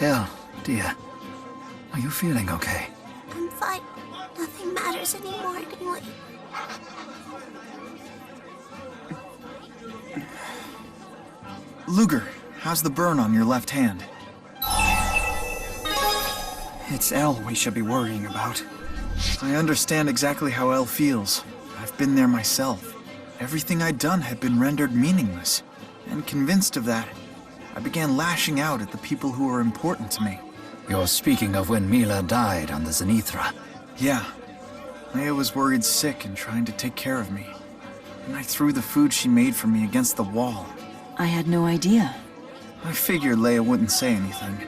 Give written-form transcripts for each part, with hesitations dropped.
Elle, dear. Are you feeling okay? I'm fine. Nothing matters anymore anyway. Luger, how's the burn on your left hand? It's Elle we should be worrying about. I understand exactly how Elle feels. I've been there myself. Everything I'd done had been rendered meaningless. And convinced of that, I began lashing out at the people who were important to me. You're speaking of when Mila died on the Zenithra. Yeah. Leia was worried sick and trying to take care of me. And I threw the food she made for me against the wall. I had no idea. I figured Leia wouldn't say anything.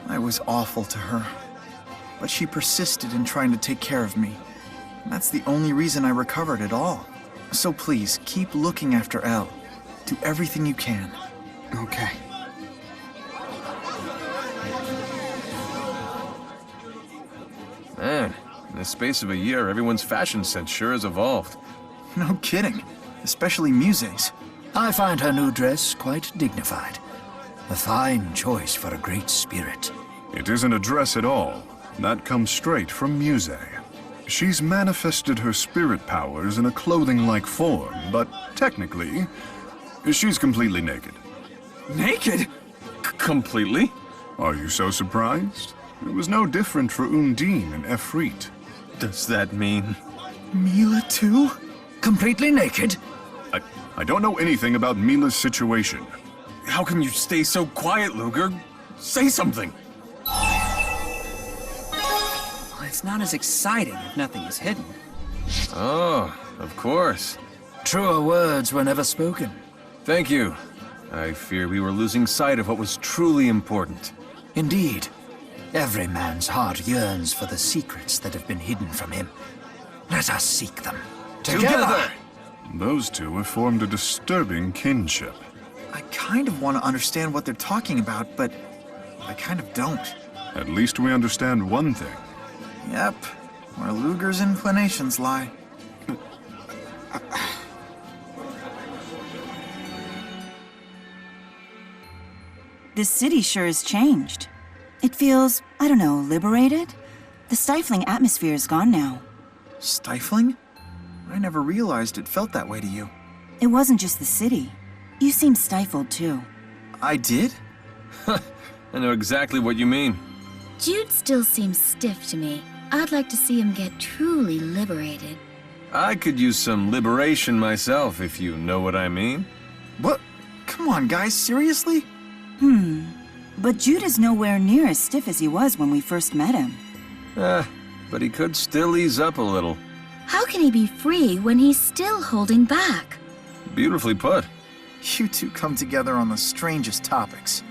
I was awful to her. But she persisted in trying to take care of me. And that's the only reason I recovered at all. So please, keep looking after Elle. Do everything you can. Okay. Man, in the space of a year, everyone's fashion sense sure has evolved. No kidding. Especially Muse's. I find her new dress quite dignified. A fine choice for a great spirit. It isn't a dress at all. That comes straight from Muse. She's manifested her spirit powers in a clothing-like form, but technically, she's completely naked. Naked? Completely? Are you so surprised? It was no different for Undine and Efreet. Does that mean... Mila too? Completely naked? I don't know anything about Mila's situation. How can you stay so quiet, Luger? Say something! Well, it's not as exciting if nothing is hidden. Oh, of course. Truer words were never spoken. Thank you. I fear we were losing sight of what was truly important. Indeed. Every man's heart yearns for the secrets that have been hidden from him. Let us seek them. Together! Those two have formed a disturbing kinship. I kind of want to understand what they're talking about, but I kind of don't. At least we understand one thing. Yep, where Luger's inclinations lie. This city sure has changed. It feels, I don't know, liberated? The stifling atmosphere is gone now. Stifling? I never realized it felt that way to you. It wasn't just the city. You seemed stifled, too. I did? I know exactly what you mean. Jude still seems stiff to me. I'd like to see him get truly liberated. I could use some liberation myself, if you know what I mean. What? Come on, guys, seriously? But Jude is nowhere near as stiff as he was when we first met him. But he could still ease up a little. How can he be free when he's still holding back? Beautifully put. You two come together on the strangest topics.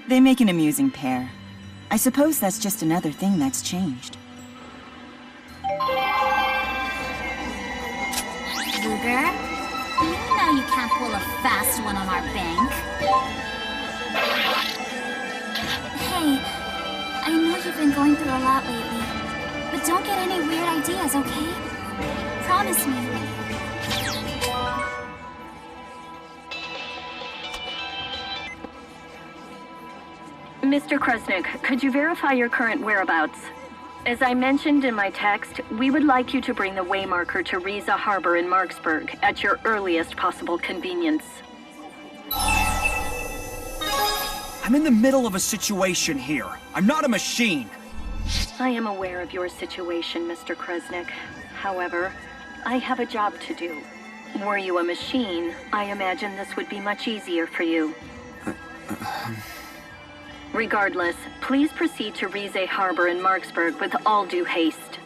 They make an amusing pair. I suppose that's just another thing that's changed. Luger, you know you can't pull a fast one on our bank. Hey, I know you've been going through a lot lately, but don't get any weird ideas, okay? Promise me. Mr. Kresnik, could you verify your current whereabouts? As I mentioned in my text, we would like you to bring the waymarker to Riza Harbor in Marksburg at your earliest possible convenience. I'm in the middle of a situation here. I'm not a machine. I am aware of your situation, Mr. Kresnik. However, I have a job to do. Were you a machine, I imagine this would be much easier for you. Regardless, please proceed to Rize Harbor in Marksburg with all due haste.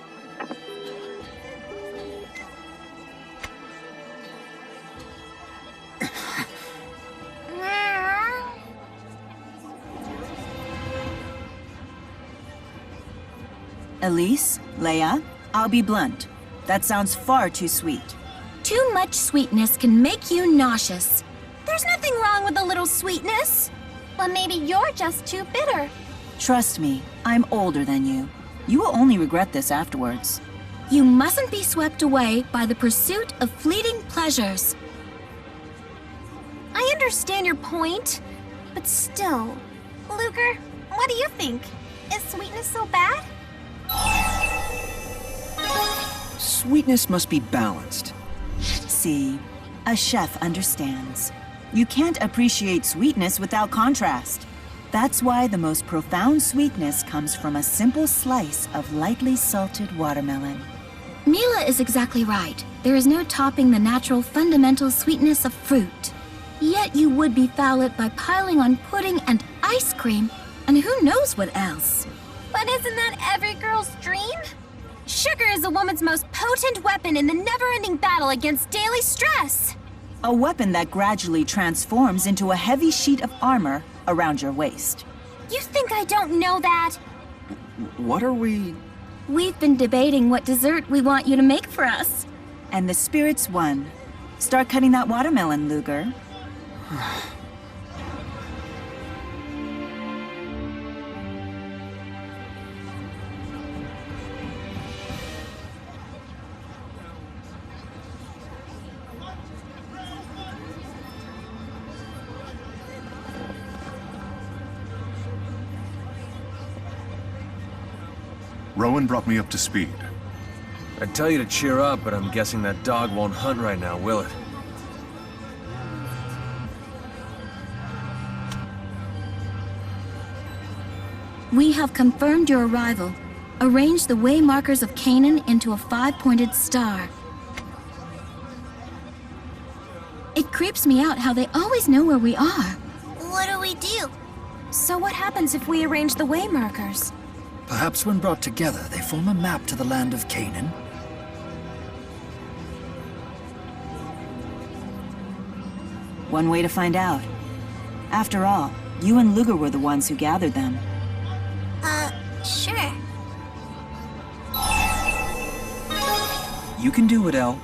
Elise, Leia, I'll be blunt. That sounds far too sweet. Too much sweetness can make you nauseous. There's nothing wrong with a little sweetness. But maybe you're just too bitter. Trust me, I'm older than you. You will only regret this afterwards. You mustn't be swept away by the pursuit of fleeting pleasures. I understand your point, but still, Luger, What do you think? Is sweetness so bad? Sweetness must be balanced. See, a chef understands. You can't appreciate sweetness without contrast. That's why the most profound sweetness comes from a simple slice of lightly salted watermelon. Mila is exactly right. There is no topping the natural fundamental sweetness of fruit. Yet you would befoul it by piling on pudding and ice cream, and who knows what else. But isn't that every girl's dream? Sugar is a woman's most potent weapon in the never-ending battle against daily stress. A weapon that gradually transforms into a heavy sheet of armor around your waist. You think I don't know that? What are we... We've been debating what dessert we want you to make for us. And the spirit's won. Start cutting that watermelon, Luger. Rowan brought me up to speed. I'd tell you to cheer up, but I'm guessing that dog won't hunt right now, will it? We have confirmed your arrival. Arrange the way markers of Canaan into a 5-pointed star. It creeps me out how they always know where we are. What do we do? So what happens if we arrange the way markers? Perhaps when brought together, they form a map to the land of Canaan. One way to find out. After all, you and Luger were the ones who gathered them. Sure. You can do it, Elle.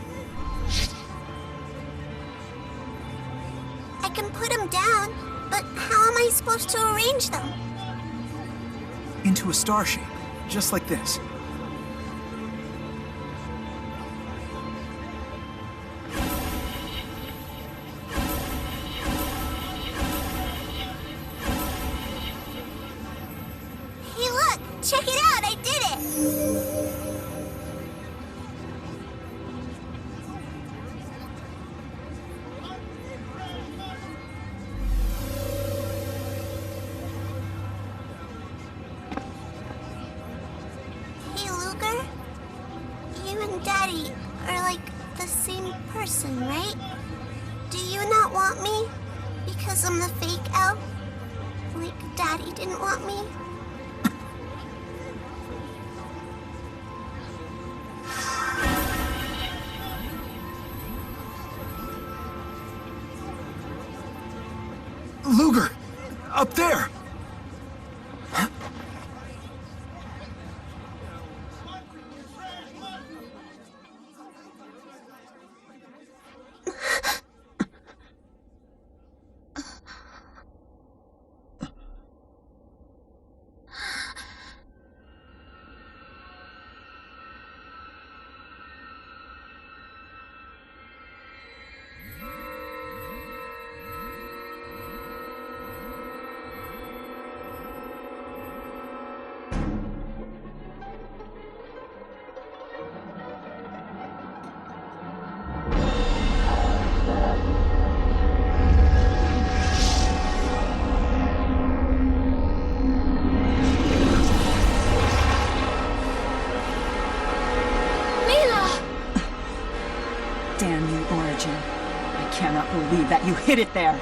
I can put them down, but how am I supposed to arrange them? Into a star shape, just like this. Hey look! Check it out! I did it! Hey Luger? You and Daddy are like the same person, right? Do you not want me? Because I'm the fake elf? Like Daddy didn't want me? Luger! Up there! Damn you, Origin. I cannot believe that you hid it there.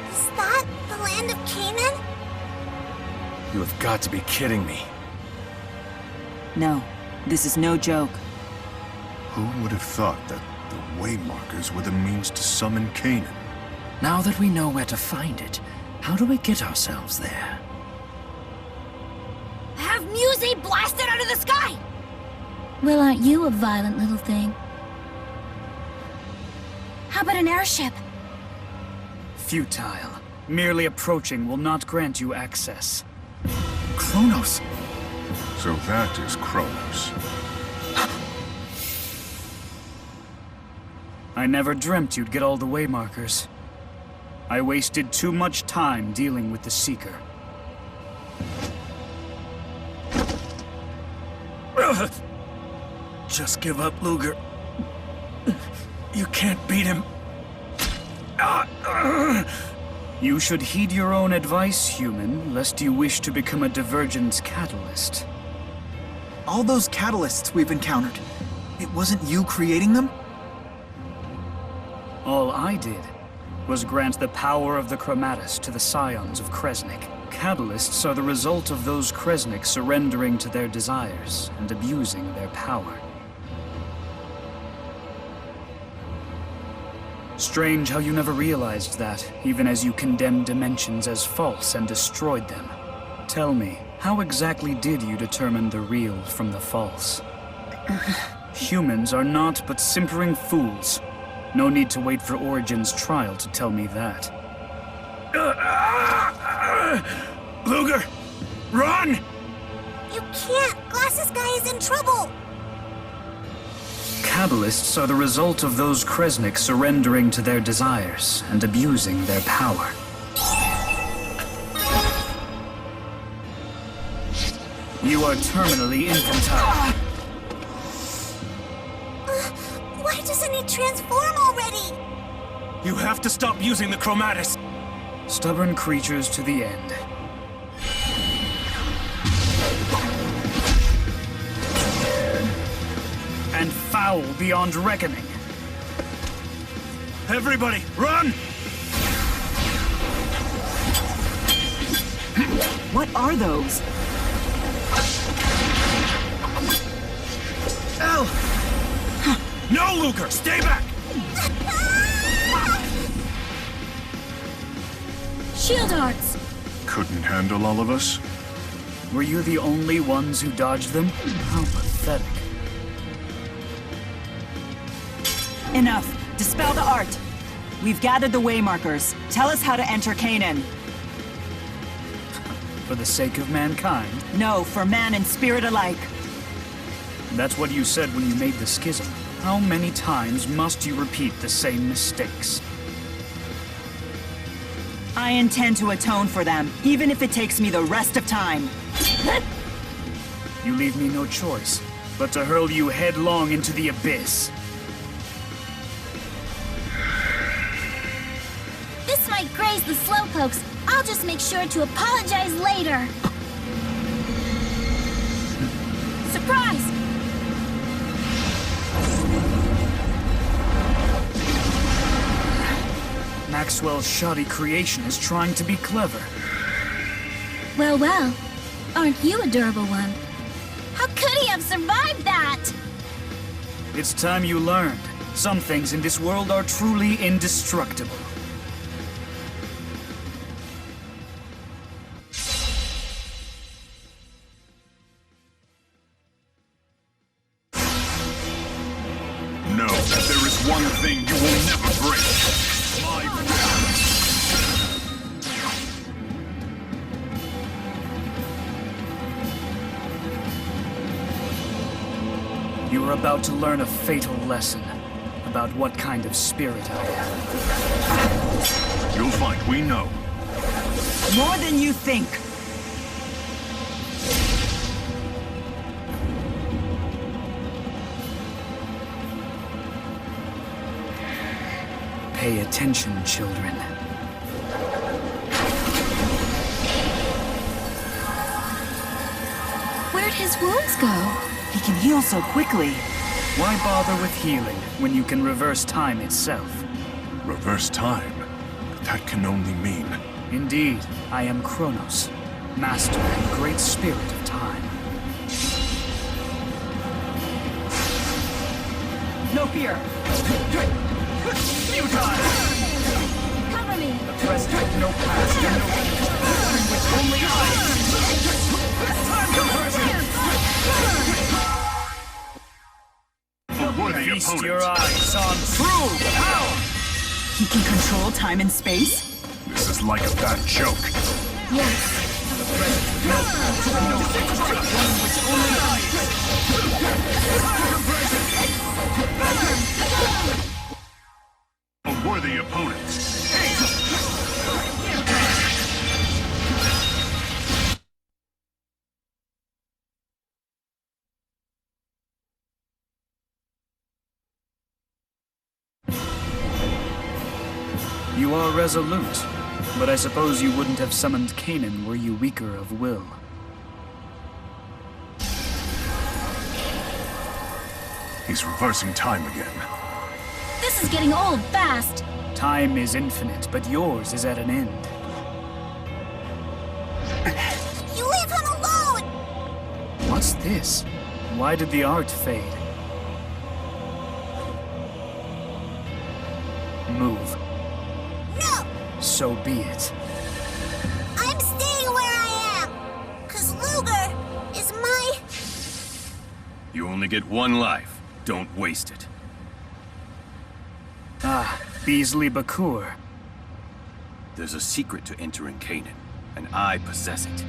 Is that the land of Canaan? You have got to be kidding me. No, this is no joke. Who would have thought that the way markers were the means to summon Canaan? Now that we know where to find it, how do we get ourselves there? have Muse blasted out of the sky! Well, aren't you a violent little thing? How about an airship? Futile. Merely approaching will not grant you access. Kronos. So that is Kronos. I never dreamt you'd get all the waymarkers. I wasted too much time dealing with the Seeker. Just give up, Luger. You can't beat him. You should heed your own advice, human, lest you wish to become a divergence catalyst. All those catalysts we've encountered, it wasn't you creating them? All I did was grant the power of the Chromatus to the scions of Kresnik. Catalysts are the result of those Kresnik surrendering to their desires and abusing their power. Strange how you never realized that, even as you condemned dimensions as false and destroyed them. Tell me, how exactly did you determine the real from the false? Humans are not but simpering fools. No need to wait for Origin's trial to tell me that. Luger! Run! You can't! Glasses Guy is in trouble! Catalysts are the result of those Kresnik surrendering to their desires and abusing their power. You are terminally infantile. Why doesn't he transform already? You have to stop using the Chromatus! Stubborn creatures to the end. And foul beyond reckoning. Everybody, run! What are those? L! No, Luger! Stay back! Shield arts! Couldn't handle all of us? Were you the only ones who dodged them? How pathetic. Enough. Dispel the art. We've gathered the waymarkers. Tell us how to enter Canaan. For the sake of mankind? No, for man and spirit alike. That's what you said when you made the schism. How many times must you repeat the same mistakes? I intend to atone for them, even if it takes me the rest of time. You leave me no choice, but to hurl you headlong into the abyss. This might graze the slowpokes. I'll just make sure to apologize later. Surprise! Maxwell's shoddy creation is trying to be clever. Well, well. Aren't you a durable one? How could he have survived that? It's time you learned. Some things in this world are truly indestructible. Know that there is one thing you will never break. My will. You are about to learn a fatal lesson about what kind of spirit I am. You'll find we know. More than you think. Pay attention, children. Where'd his wounds go? He can heal so quickly. Why bother with healing when you can reverse time itself? Reverse time? That can only mean... Indeed, I am Kronos, master and great spirit of time. No fear. Cover me! The present with no past and no future, one in which only I am. It's time to reverse your eyes on true power! He can control time and space? This is like a bad joke. Yes. A worthy opponent. You are resolute, but I suppose you wouldn't have summoned Kanan were you weaker of will. He's reversing time again. This is getting old fast. Time is infinite, but yours is at an end. You leave him alone! What's this? Why did the art fade? Move. No! So be it. I'm staying where I am! 'Cause Luger is my... You only get one life. Don't waste it. Ah, Beasley Bakur. There's a secret to entering Kanan, and I possess it.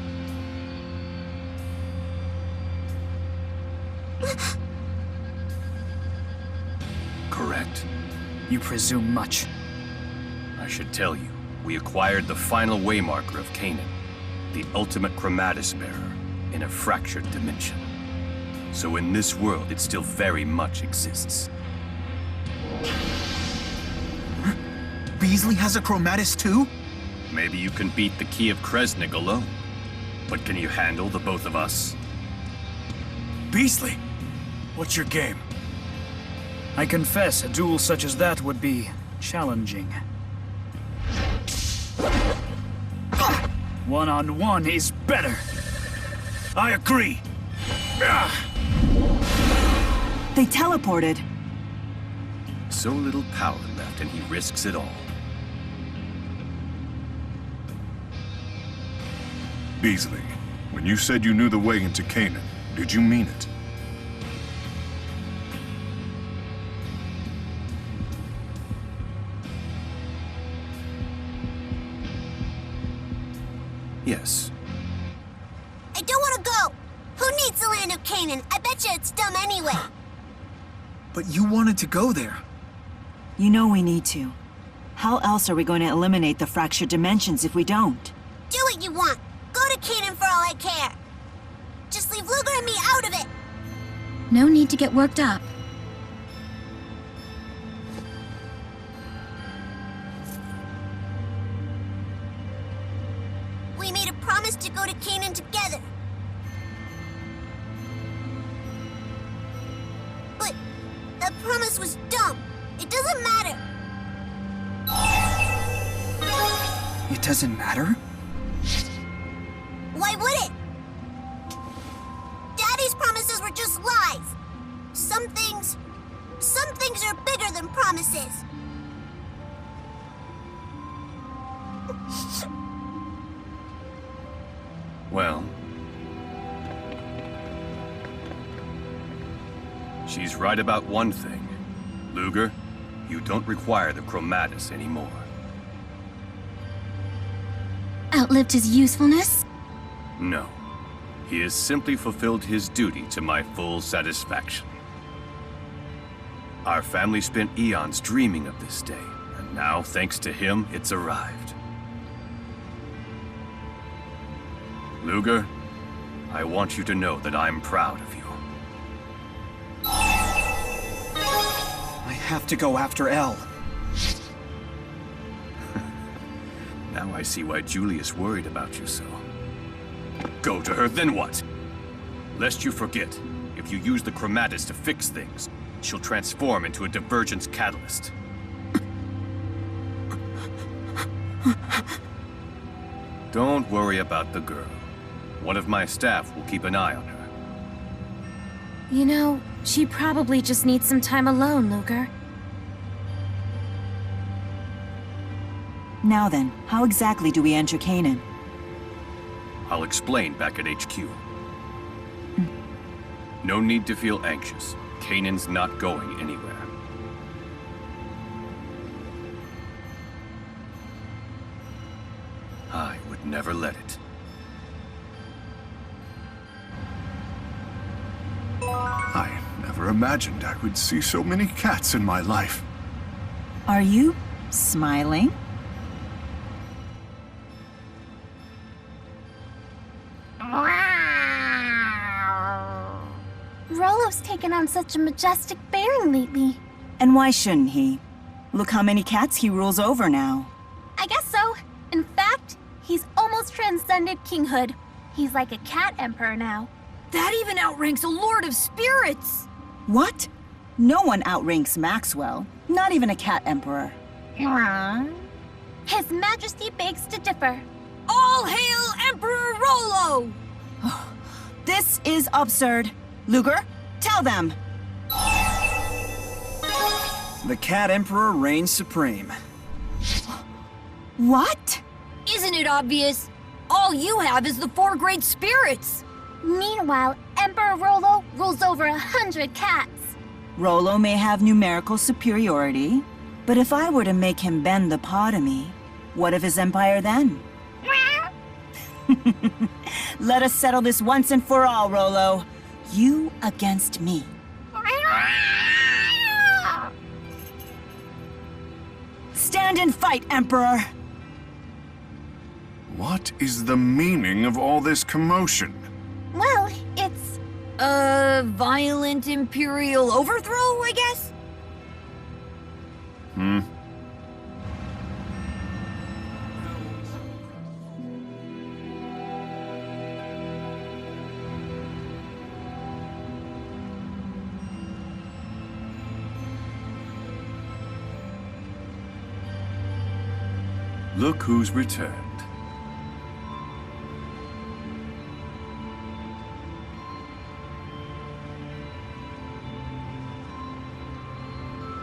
Correct? You presume much. I should tell you, we acquired the final waymarker of Kanan, the ultimate chromatis bearer, in a fractured dimension. So in this world, it still very much exists. Beasley has a chromatis too? Maybe you can beat the Key of Kresnik alone. But can you handle the both of us? Beasley, what's your game? I confess, a duel such as that would be challenging. One-on-one is better. I agree. They teleported. So little power left, and he risks it all. Beasley, when you said you knew the way into Kanan, did you mean it? Yes. I don't want to go! Who needs the land of Canaan? I bet you it's dumb anyway. But you wanted to go there. You know we need to. How else are we going to eliminate the fractured dimensions if we don't? Do what you want. Go to Canaan for all I care. Just leave Luger and me out of it. No need to get worked up. We made a promise to go to Canaan together. But that promise was dumb. It doesn't matter. It doesn't matter? Why would it? Daddy's promises were just lies. Some things are bigger than promises. Well... she's right about one thing. Luger, you don't require the chromatis anymore. Outlived his usefulness? No. He has simply fulfilled his duty to my full satisfaction. Our family spent eons dreaming of this day, and now, thanks to him, it's arrived. Luger, I want you to know that I'm proud of you. I have to go after Elle. Now I see why Julius worried about you so. Go to her, then what? Lest you forget, if you use the chromatis to fix things, she'll transform into a divergence catalyst. Don't worry about the girl. One of my staff will keep an eye on her. You know, she probably just needs some time alone, Luger. Now then, how exactly do we enter Canaan? I'll explain back at HQ. No need to feel anxious. Kanan's not going anywhere. I would never let it. I never imagined I would see so many cats in my life. Are you smiling? Rolo's taken on such a majestic bearing lately. And why shouldn't he? Look how many cats he rules over now. I guess so. In fact, he's almost transcended kinghood. He's like a cat emperor now. That even outranks a Lord of Spirits! What? No one outranks Maxwell, not even a cat emperor. His Majesty begs to differ. All hail Emperor Rolo! This is absurd. Luger, tell them. The Cat Emperor reigns supreme. What? Isn't it obvious? All you have is the 4 great spirits! Meanwhile, Emperor Rolo rules over 100 cats. Rolo may have numerical superiority, but if I were to make him bend the paw to me, what of his empire then? Let us settle this once and for all, Rolo. You against me. Stand and fight, Emperor! What is the meaning of all this commotion? Well, it's... Violent imperial overthrow, I guess? Look who's returned.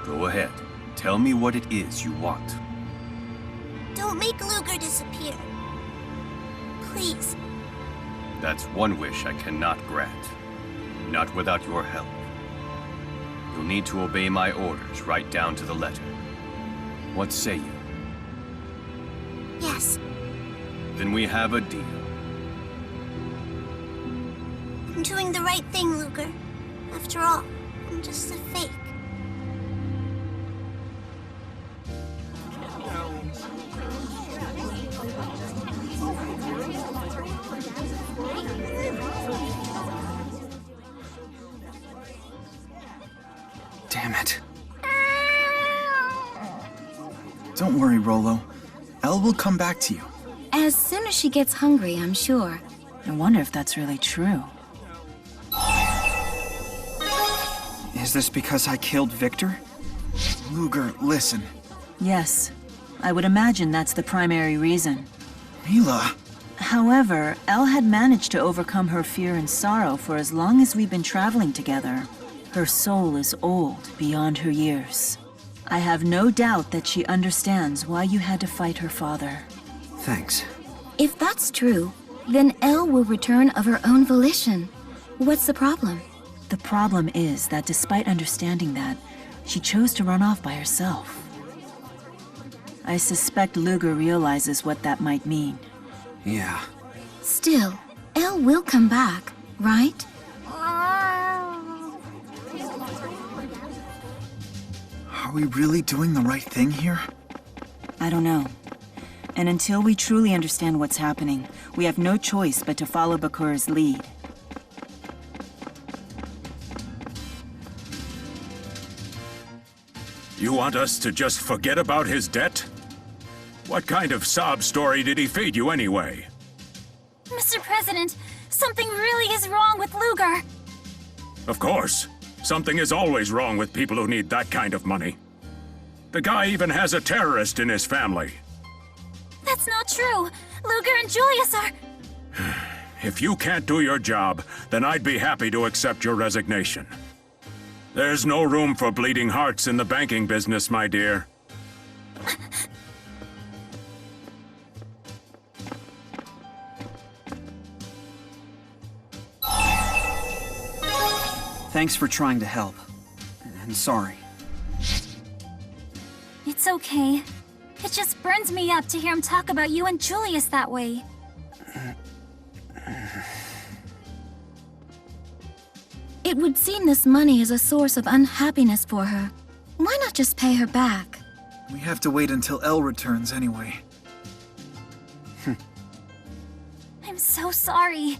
Go ahead. Tell me what it is you want. Don't make Luger disappear. Please. That's one wish I cannot grant. Not without your help. You'll need to obey my orders right down to the letter. What say you? Yes. Then we have a deal. I'm doing the right thing, Luger. After all, I'm just a fake. Damn it. Don't worry, Rolo. Elle will come back to you. As soon as she gets hungry, I'm sure. I wonder if that's really true. Is this because I killed Victor? Luger, listen. Yes, I would imagine that's the primary reason. Mila. However, Elle had managed to overcome her fear and sorrow for as long as we've been traveling together. Her soul is old beyond her years. I have no doubt that she understands why you had to fight her father. Thanks. If that's true, then Elle will return of her own volition. What's the problem? The problem is that despite understanding that, she chose to run off by herself. I suspect Luger realizes what that might mean. Yeah. Still, Elle will come back, right? Are we really doing the right thing here? I don't know. And until we truly understand what's happening, we have no choice but to follow Bakura's lead. You want us to just forget about his debt? What kind of sob story did he feed you anyway? Mr. President, something really is wrong with Luger. Of course. Something is always wrong with people who need that kind of money. The guy even has a terrorist in his family. That's not true. Luger and Julius are... If you can't do your job, then I'd be happy to accept your resignation. There's no room for bleeding hearts in the banking business, my dear. Thanks for trying to help. And sorry. It's okay. It just burns me up to hear him talk about you and Julius that way. It would seem this money is a source of unhappiness for her. Why not just pay her back? We have to wait until Elle returns anyway. I'm so sorry.